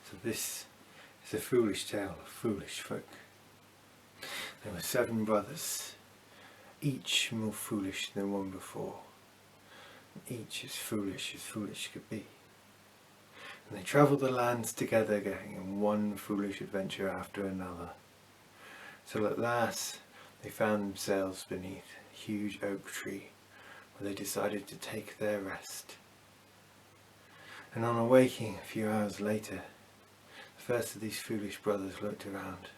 So this is a foolish tale of foolish folk. There were 7 brothers, each more foolish than one before, and each as foolish could be. And they travelled the lands together, going on one foolish adventure after another, till at last they found themselves beneath a huge oak tree, where they decided to take their rest. And on awaking a few hours later, the first of these foolish brothers looked around.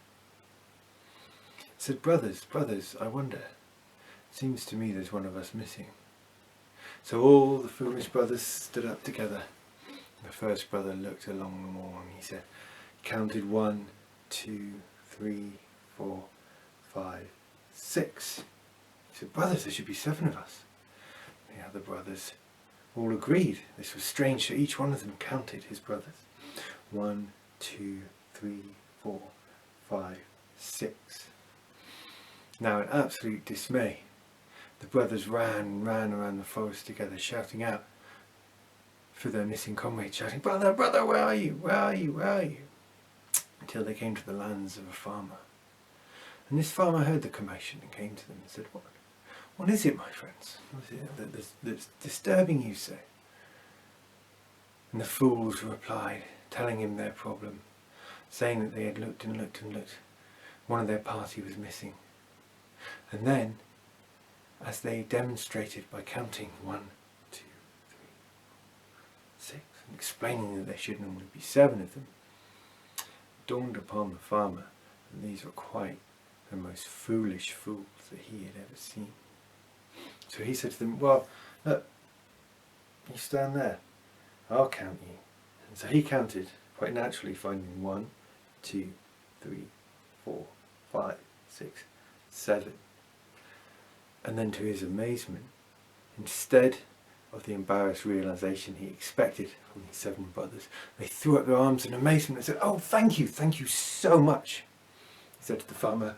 Said, brothers, I wonder, it seems to me there's one of us missing. So all the foolish brothers stood up together. The first brother looked along them all and he said, counted 1, 2, 3, 4, 5, 6. He said, brothers, there should be 7 of us. The other brothers all agreed. This was strange, so each one of them counted his brothers. 1, 2, 3, 4, 5, 6. Now in absolute dismay, the brothers ran around the forest together, shouting out for their missing comrade, shouting, brother, where are you? Where are you? Where are you? Until they came to the lands of a farmer. And this farmer heard the commotion and came to them and said, what is it, my friends? What is it that's disturbing you so? And the fools replied, telling him their problem, saying that they had looked and looked and looked. One of their party was missing. And then, as they demonstrated by counting 1, 2, 3, 6, and explaining that there should normally be 7 of them, it dawned upon the farmer that these were quite the most foolish fools that he had ever seen. So he said to them, well, look, you stand there, I'll count you. And so he counted, quite naturally finding 1, 2, 3, 4, 5, 6, 7. And then to his amazement, instead of the embarrassed realization he expected from these 7 brothers, they threw up their arms in amazement and said, oh, thank you so much. He said to the farmer,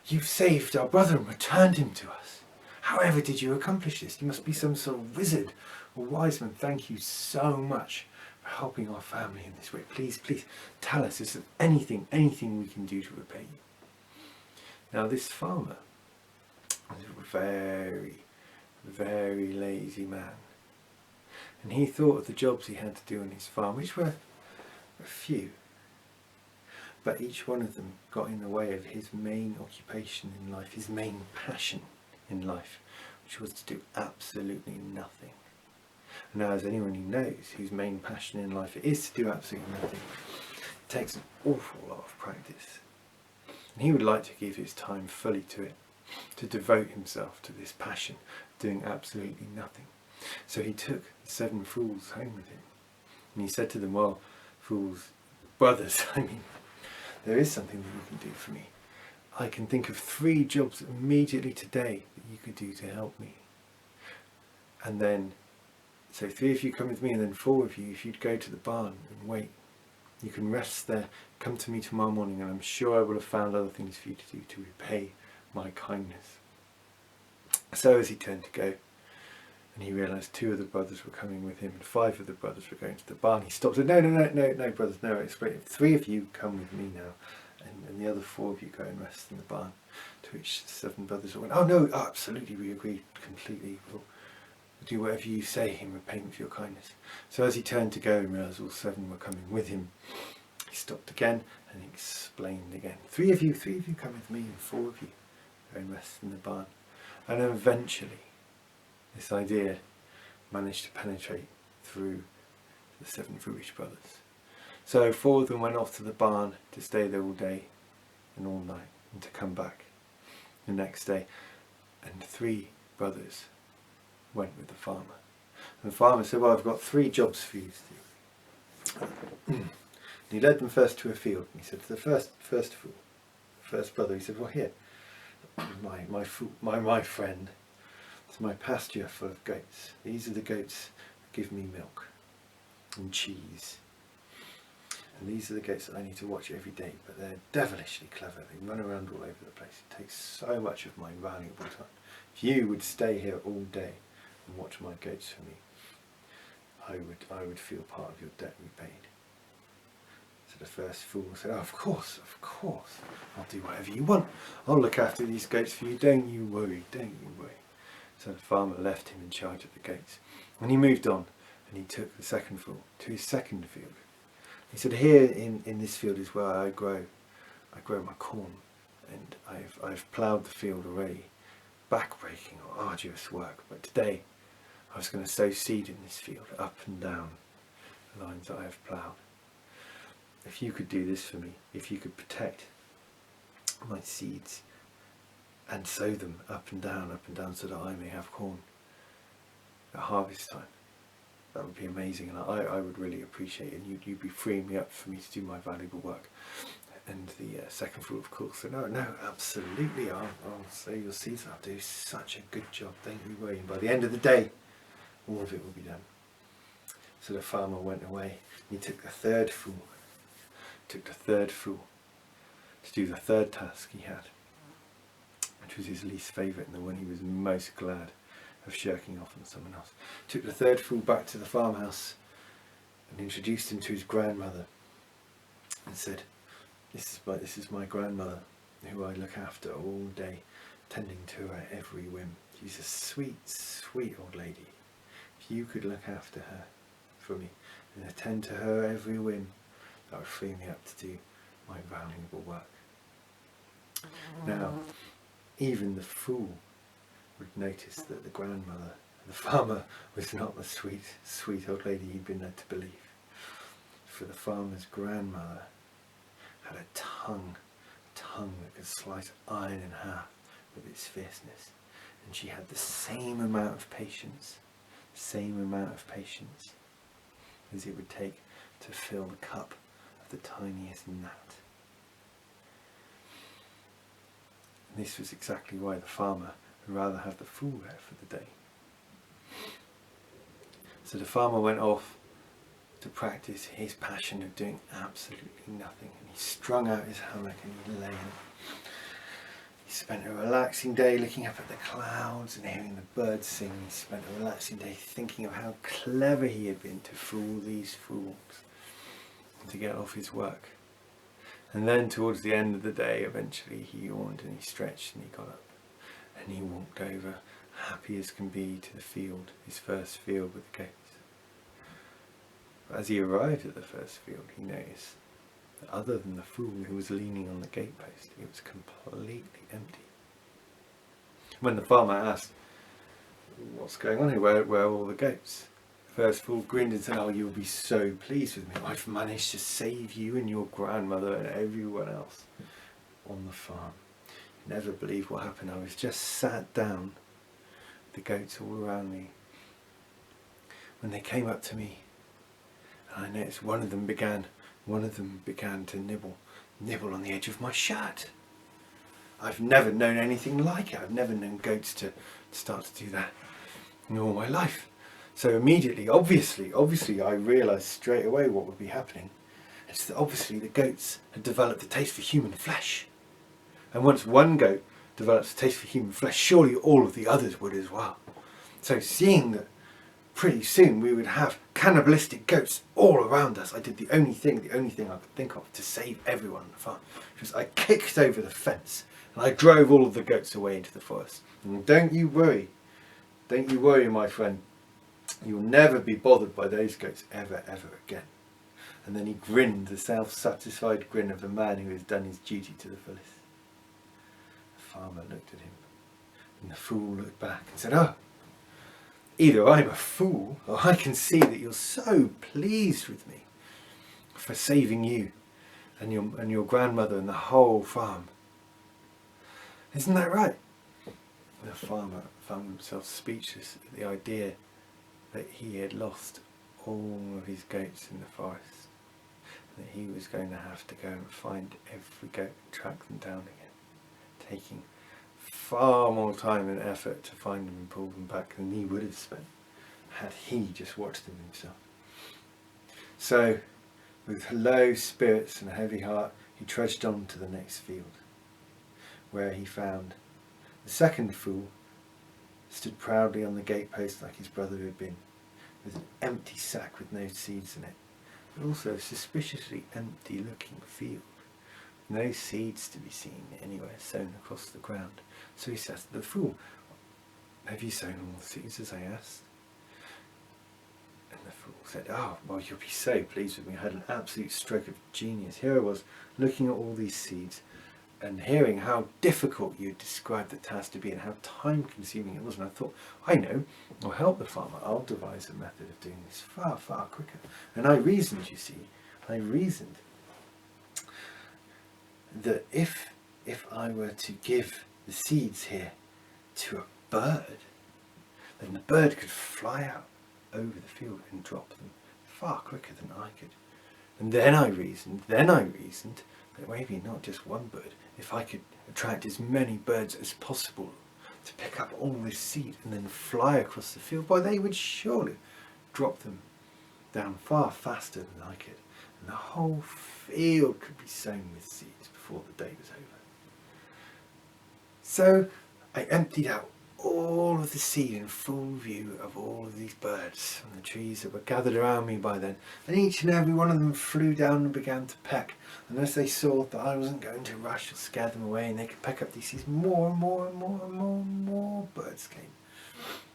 you've saved our brother and returned him to us. However did you accomplish this? You must be some sort of wizard or wise man. Thank you so much for helping our family in this way. Please tell us, is there anything we can do to repay you? Now this farmer was a very, very lazy man. And he thought of the jobs he had to do on his farm, which were a few. But each one of them got in the way of his main occupation in life, his main passion in life, which was to do absolutely nothing. And now, as anyone who knows whose main passion in life it is to do absolutely nothing, it takes an awful lot of practice. And he would like to give his time fully to it, to devote himself to this passion, doing absolutely nothing. So he took the 7 fools home with him. And he said to them, well, fools, brothers, there is something that you can do for me. I can think of 3 jobs immediately today that you could do to help me. And then, so 3 of you come with me, and then 4 of you, if you'd go to the barn and wait. You can rest there, come to me tomorrow morning, and I'm sure I will have found other things for you to do to repay my kindness. So as he turned to go, and he realised 2 of the brothers were coming with him, and 5 of the brothers were going to the barn, he stopped and said, no, brothers, no, it's great. 3 of you come with me now, and the other 4 of you go and rest in the barn. To which the 7 brothers went, oh no, absolutely, we agree completely. We'll do whatever you say in repayment for your kindness. So as he turned to go and realised all 7 were coming with him, he stopped again and explained again. 3 of you come with me, and 4 of you go and rest in the barn. And eventually, this idea managed to penetrate through the 7 foolish brothers. So 4 of them went off to the barn to stay there all day and all night, and to come back the next day. And 3 brothers went with the farmer. And the farmer said, well, I've got 3 jobs for you to do. And he led them first to a field. And he said to the first brother, he said, well, here, my friend, it's my pasture full of goats. These are the goats that give me milk and cheese. And these are the goats that I need to watch every day, but they're devilishly clever. They run around all over the place. It takes so much of my valuable time. If you would stay here all day and watch my goats for me, I would feel part of your debt repaid. So the first fool said, oh, of course, I'll do whatever you want. I'll look after these goats for you, don't you worry. So the farmer left him in charge of the goats. And he moved on, and he took the second fool to his second field. He said, here in this field is where I grow my corn, and I've ploughed the field already. Back-breaking or arduous work, but today I was going to sow seed in this field, up and down the lines that I have ploughed. If you could do this for me, if you could protect my seeds and sow them up and down so that I may have corn at harvest time, that would be amazing, and I would really appreciate it, and you'd be freeing me up for me to do my valuable work. And the second fool, of course, said, no, absolutely, I'll sow your seeds, I'll do such a good job, don't you worry. And by the end of the day, all of it will be done. So the farmer went away, and he took the third fool to do the third task he had, which was his least favourite and the one he was most glad of shirking off on someone else. Took the third fool back to the farmhouse and introduced him to his grandmother and said, this is my grandmother, who I look after all day, tending to her every whim. She's a sweet, sweet old lady. If you could look after her for me and attend to her every whim, that would free me up to do my valuable work. Now, even the fool would notice that the grandmother, the farmer, was not the sweet, sweet old lady he'd been led to believe. For the farmer's grandmother had a tongue that could slice iron in half with its fierceness. And she had the same amount of patience as it would take to fill the cup of the tiniest gnat. And this was exactly why the farmer would rather have the fool there for the day. So the farmer went off to practice his passion of doing absolutely nothing, and he strung out his hammock and he lay in it. He spent a relaxing day looking up at the clouds and hearing the birds sing. He spent a relaxing day thinking of how clever he had been to fool these fools and to get off his work. And then towards the end of the day, eventually he yawned and he stretched and he got up and he walked over, happy as can be, to the field, his first field with the goats. As he arrived at the first field, he noticed that other than the fool who was leaning on the gatepost, it was completely empty. When the farmer asked, what's going on here, where are all the goats? The first fool grinned and said, oh, you'll be so pleased with me. I've managed to save you and your grandmother and everyone else on the farm. You never believe what happened. I was just sat down, the goats all around me, when they came up to me. And I noticed one of them began to nibble on the edge of my shirt. I've never known anything like it. I've never known goats to start to do that in all my life. So immediately, obviously, I realised straight away what would be happening. It's that obviously the goats had developed a taste for human flesh. And once one goat develops a taste for human flesh, surely all of the others would as well. So seeing that pretty soon we would have cannibalistic goats all around us, I did the only thing I could think of to save everyone on the farm, which was I kicked over the fence and I drove all of the goats away into the forest. And don't you worry, my friend, you'll never be bothered by those goats ever again. And then he grinned, the self-satisfied grin of a man who has done his duty to the fullest. The farmer looked at him, and the fool looked back and said, oh, either I'm a fool, or I can see that you're so pleased with me for saving you and your grandmother and the whole farm. Isn't that right? The farmer found himself speechless at the idea that he had lost all of his goats in the forest, and that he was going to have to go and find every goat and track them down again, taking far more time and effort to find them and pull them back than he would have spent had he just watched them himself. So With low spirits and a heavy heart, he trudged on to the next field, where he found the second fool stood proudly on the gatepost like his brother had been, with an empty sack with no seeds in it, but also a suspiciously empty-looking field, with no seeds to be seen anywhere sown across the ground. So he said to the fool, "Have you sown all the seeds as I asked?" And the fool said, "Oh, well, you'll be so pleased with me. I had an absolute stroke of genius. Here I was, looking at all these seeds, and hearing how difficult you described the task to be and how time-consuming it was, and I thought, I know, I'll help the farmer. I'll devise a method of doing this far, far quicker." And I reasoned, you see, that if I were to give the seeds here to a bird, then the bird could fly out over the field and drop them far quicker than I could. And then I reasoned that maybe not just one bird, if I could attract as many birds as possible to pick up all this seed and then fly across the field, why, they would surely drop them down far faster than I could, and the whole field could be sown with seeds before the day was over. So I emptied out all of the seed in full view of all of these birds and the trees that were gathered around me by then, and each and every one of them flew down and began to peck. And as they saw that I wasn't going to rush or scare them away and they could peck up these seeds, more and more and more and more and more birds came.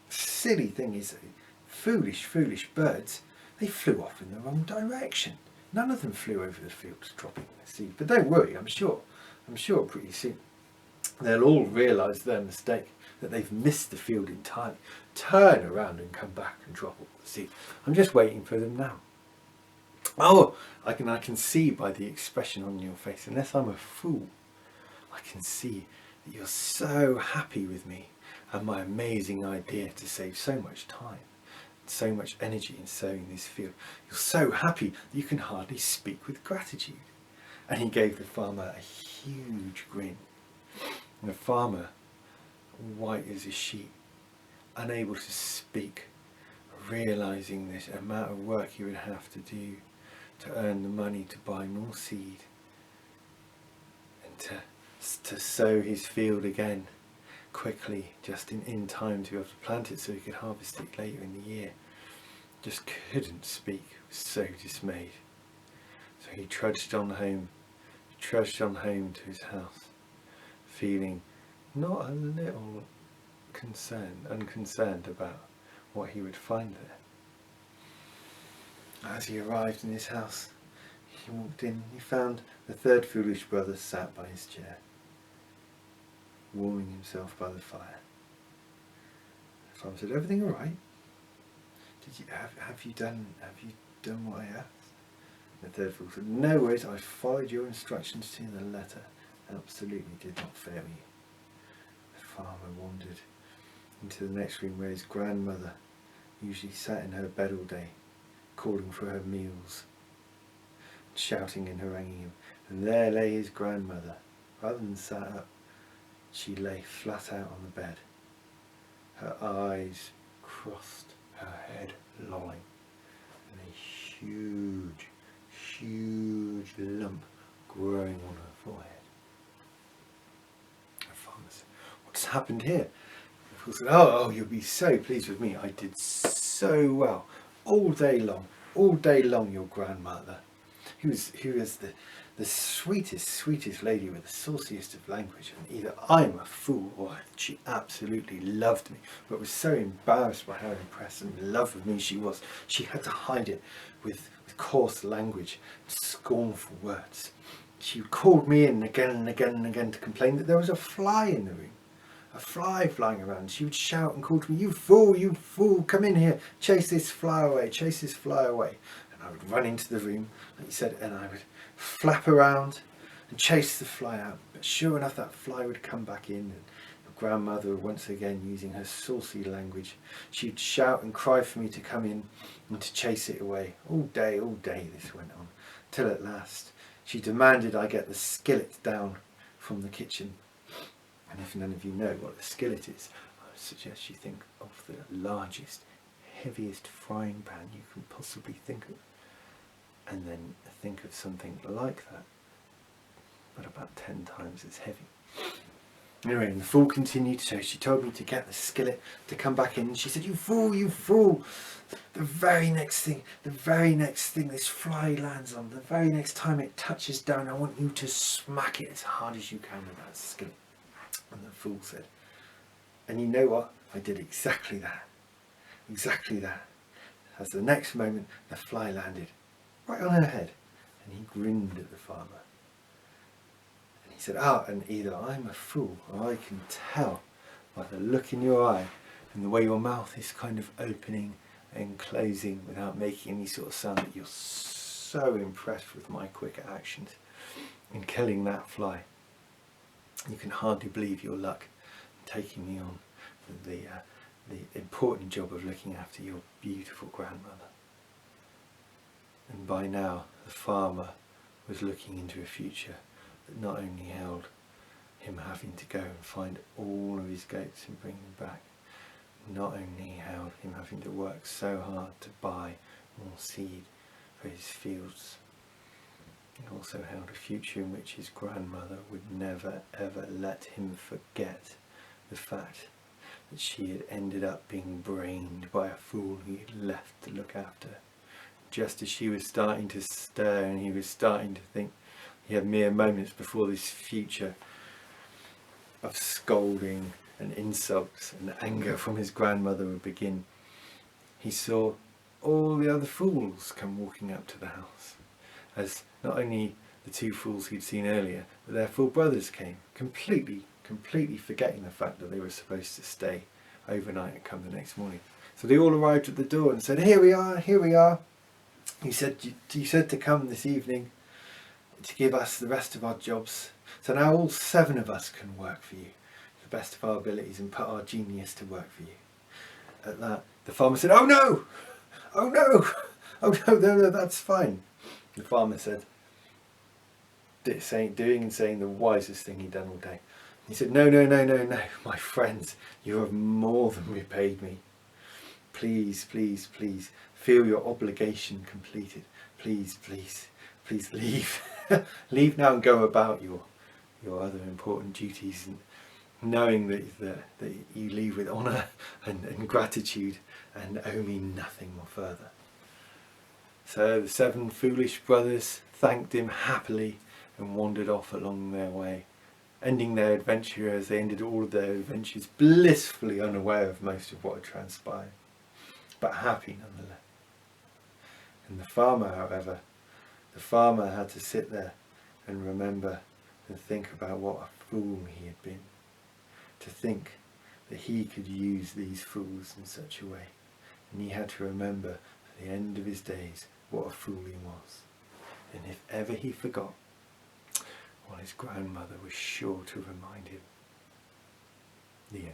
Silly thing is, foolish birds, they flew off in the wrong direction. None of them flew over the fields dropping the seed. But don't worry, I'm sure pretty soon they'll all realise their mistake, that they've missed the field entirely, turn around and come back and drop all the seed. I'm just waiting for them now. Oh, I can see by the expression on your face, unless I'm a fool, I can see that you're so happy with me and my amazing idea to save so much time, so much energy in sowing this field. You're so happy that you can hardly speak with gratitude. And he gave the farmer a huge grin. And the farmer, white as a sheet, unable to speak, realising the amount of work he would have to do to earn the money to buy more seed and to sow his field again quickly, just in time to be able to plant it so he could harvest it later in the year. Just couldn't speak, was so dismayed. So he trudged on home to his house, feeling not a little unconcerned about what he would find there. As he arrived in his house, he walked in, he found the third foolish brother sat by his chair, warming himself by the fire. The farmer said, "Everything all right? Have you done what I asked?" The third fool said, "No worries, I followed your instructions to the letter. Absolutely did not fail you." The farmer wandered into the next room where his grandmother usually sat in her bed all day, calling for her meals, shouting and haranguing him. And there lay his grandmother. Rather than sat up, she lay flat out on the bed, her eyes crossed, her head lolling, and a huge lump growing on her forehead. The farmer said, "What's happened here?" The fool said, "Oh, you'll be so pleased with me. I did so well all day long, your grandmother, who was the sweetest lady with the sauciest of language, and either I'm a fool or she absolutely loved me, but was so embarrassed by how impressed and in love with me she was, she had to hide it with coarse language, scornful words. She called me in again and again and again to complain that there was a fly in the room, a fly flying around. She would shout and call to me, you fool, come in here, chase this fly away. And I would run into the room, like you said, and I would flap around and chase the fly out. But sure enough, that fly would come back in, and your grandmother, once again using her saucy language, she'd shout and cry for me to come in and to chase it away. All day this went on, till at last she demanded I get the skillet down from the kitchen. And if none of you know what a skillet is, I would suggest you think of the largest, heaviest frying pan you can possibly think of. and then think of something like that, but about 10 times as heavy. Anyway, and the fool continued, so she told me to get the skillet to come back in. And she said, you fool, the very next thing this fly lands on, the very next time it touches down, I want you to smack it as hard as you can with that skillet. And the fool said, and you know what? I did exactly that. As the next moment, the fly landed right on her head, and he grinned at the farmer. He said, and either I'm a fool or I can tell by the look in your eye and the way your mouth is kind of opening and closing without making any sort of sound that you're so impressed with my quick actions in killing that fly. You can hardly believe your luck in taking me on the important job of looking after your beautiful grandmother. And by now the farmer was looking into a future that not only held him having to go and find all of his goats and bring them back, not only held him having to work so hard to buy more seed for his fields, it also held a future in which his grandmother would never ever let him forget the fact that she had ended up being brained by a fool he had left to look after. Just as she was starting to stir and he was starting to think he had mere moments before this future of scolding and insults and anger from his grandmother would begin, he saw all the other fools come walking up to the house, as not only the two fools he'd seen earlier, but their full brothers came, completely forgetting the fact that they were supposed to stay overnight and come the next morning. So they all arrived at the door and said, here we are. You said to come this evening to give us the rest of our jobs. So now all 7 of us can work for you to the best of our abilities and put our genius to work for you. At that, the farmer said, oh no, that's fine. The farmer said, doing and saying the wisest thing he'd done all day. He said, no, my friends, you have more than repaid me. Please, feel your obligation completed. Please leave. Leave now and go about your other important duties, and knowing that you leave with honour and gratitude and owe me nothing more further. So the 7 foolish brothers thanked him happily and wandered off along their way, ending their adventure as they ended all of their adventures, blissfully unaware of most of what had transpired, but happy nonetheless. And the farmer, however, had to sit there and remember and think about what a fool he had been, to think that he could use these fools in such a way, and he had to remember at the end of his days what a fool he was. And if ever he forgot, well, his grandmother was sure to remind him. The end.